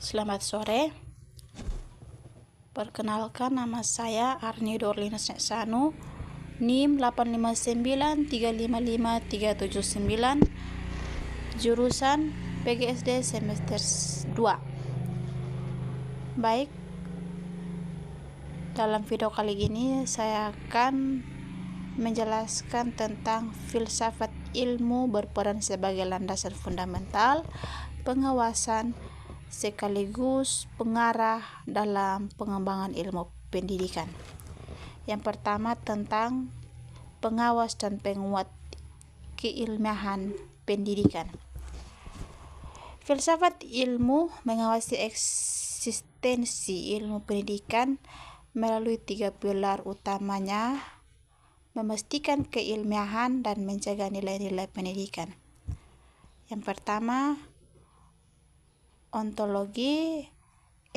Selamat sore. Perkenalkan, nama saya Arni Dorlinus Neksanu, NIM 859355379, jurusan PGSD semester 2. Baik, dalam video kali ini saya akan menjelaskan tentang filsafat ilmu berperan sebagai landasan fundamental, pengawasan, sekaligus pengarah dalam pengembangan ilmu pendidikan. Yang pertama tentang pengawas dan penguat keilmiahan pendidikan. Filsafat ilmu mengawasi eksistensi ilmu pendidikan melalui 3 pilar utamanya: memastikan keilmiahan dan menjaga nilai-nilai pendidikan. Yang pertama, ontologi,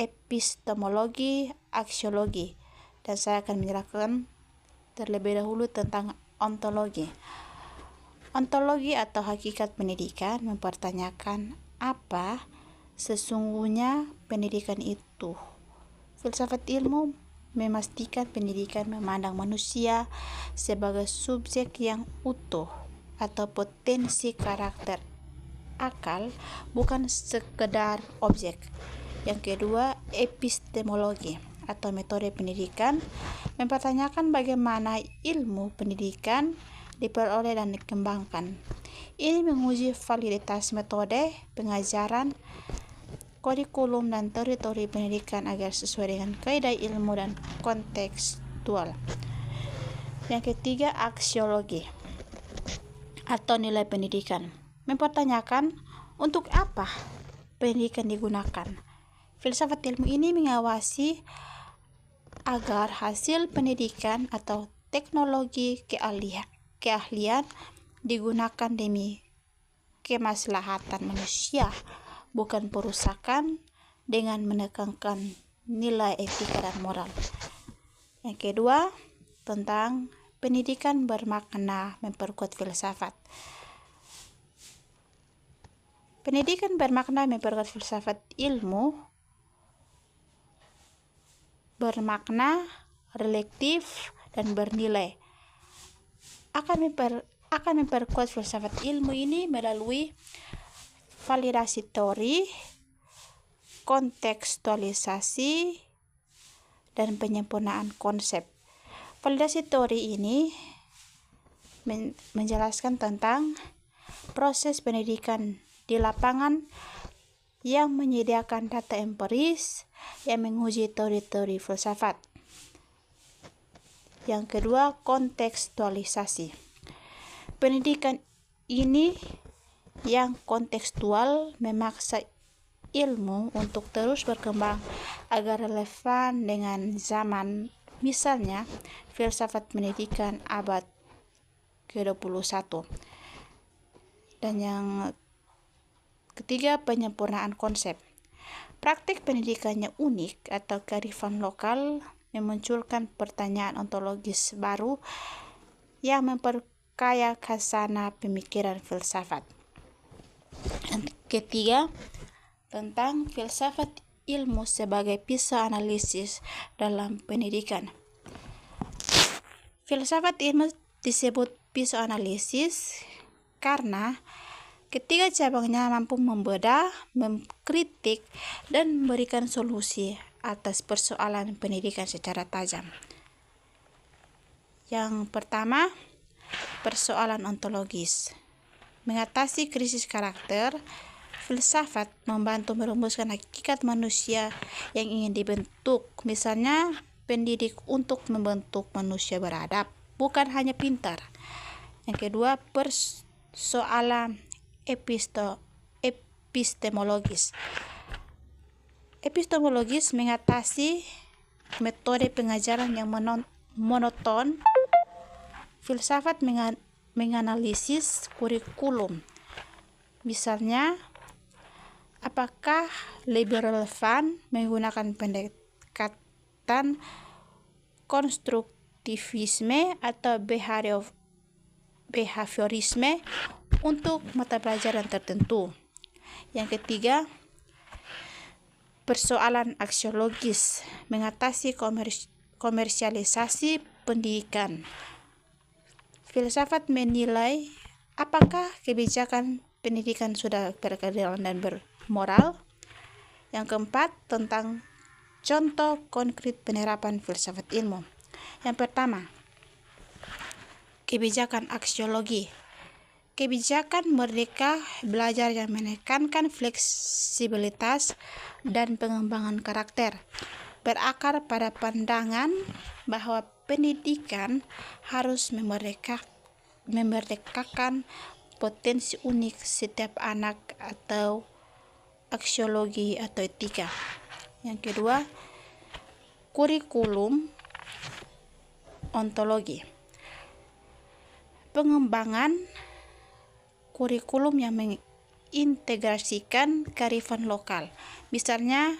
epistemologi, aksiologi. Dan saya akan menjelaskan terlebih dahulu tentang ontologi. Ontologi atau hakikat pendidikan mempertanyakan apa sesungguhnya pendidikan itu. Filsafat ilmu memastikan pendidikan memandang manusia sebagai subjek yang utuh atau potensi karakter akal, bukan sekedar objek. Yang kedua, epistemologi atau metode pendidikan mempertanyakan bagaimana ilmu pendidikan diperoleh dan dikembangkan. Ini menguji validitas metode pengajaran, kurikulum, dan teori-teori pendidikan agar sesuai dengan kaidah ilmu dan kontekstual. Yang ketiga, aksiologi atau nilai pendidikan mempertanyakan untuk apa pendidikan digunakan. Filsafat ilmu ini mengawasi agar hasil pendidikan atau teknologi keahlian digunakan demi kemaslahatan manusia, bukan perusakan dengan menekankan nilai etika dan moral. Yang kedua, tentang pendidikan bermakna memperkuat filsafat. Pendidikan bermakna memperkuat filsafat ilmu bermakna relektif dan bernilai. Akan memperkuat filsafat ilmu ini melalui validasi teori, kontekstualisasi, dan penyempurnaan konsep. Validasi teori ini menjelaskan tentang proses pendidikan di lapangan yang menyediakan data empiris yang menguji teori-teori filsafat. Yang kedua, kontekstualisasi. Pendidikan ini yang kontekstual memaksa ilmu untuk terus berkembang agar relevan dengan zaman. Misalnya, filsafat pendidikan abad ke-21. Dan yang ketiga, penyempurnaan konsep. Praktik pendidikannya unik atau kearifan lokal memunculkan pertanyaan ontologis baru yang memperkaya khazanah pemikiran filsafat. Yang ketiga, tentang filsafat ilmu sebagai pisau analisis dalam pendidikan. Filsafat ilmu disebut pisau analisis karena ketiga cabangnya mampu membedah, mengkritik, dan memberikan solusi atas persoalan pendidikan secara tajam. Yang pertama, persoalan ontologis. Mengatasi krisis karakter, filsafat membantu merumuskan hakikat manusia yang ingin dibentuk. Misalnya, pendidik untuk membentuk manusia beradab, bukan hanya pintar. Yang kedua, persoalan epistemologis. Epistemologis mengatasi metode pengajaran yang monoton. Filsafat menganalisis kurikulum. Misalnya, apakah lebih relevan menggunakan pendekatan konstruktivisme atau behaviorisme untuk mata pelajaran tertentu. Yang ketiga, persoalan aksiologis, mengatasi komersialisasi pendidikan. Filsafat menilai apakah kebijakan pendidikan sudah berkeadilan dan bermoral. Yang keempat, tentang contoh konkret penerapan filsafat ilmu. Yang pertama, kebijakan aksiologi. Kebijakan merdeka belajar yang menekankan fleksibilitas dan pengembangan karakter, berakar pada pandangan bahwa pendidikan harus memerdekakan potensi unik setiap anak atau aksiologi atau etika. Yang kedua, kurikulum ontologi. Pengembangan kurikulum yang mengintegrasikan kearifan lokal. Misalnya,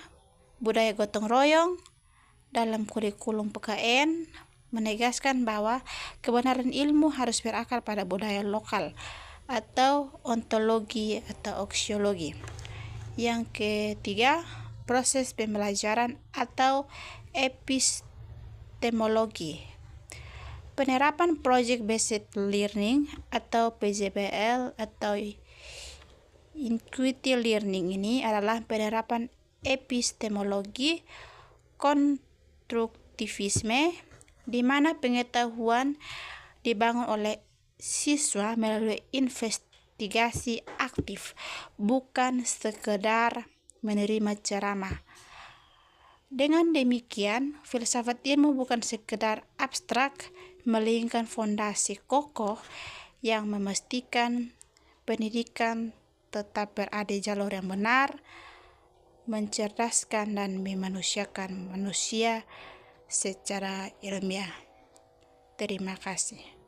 budaya gotong royong dalam kurikulum PKN menegaskan bahwa kebenaran ilmu harus berakar pada budaya lokal atau ontologi atau aksiologi. Yang ketiga, proses pembelajaran atau epistemologi. Penerapan Project Based Learning atau PJBL atau Intuitive Learning ini adalah penerapan epistemologi konstruktivisme di mana pengetahuan dibangun oleh siswa melalui investigasi aktif, bukan sekedar menerima ceramah. Dengan demikian, filsafat ilmu bukan sekedar abstrak, melainkan fondasi kokoh yang memastikan pendidikan tetap berada di jalur yang benar, mencerdaskan dan memanusiakan manusia secara ilmiah. Terima kasih.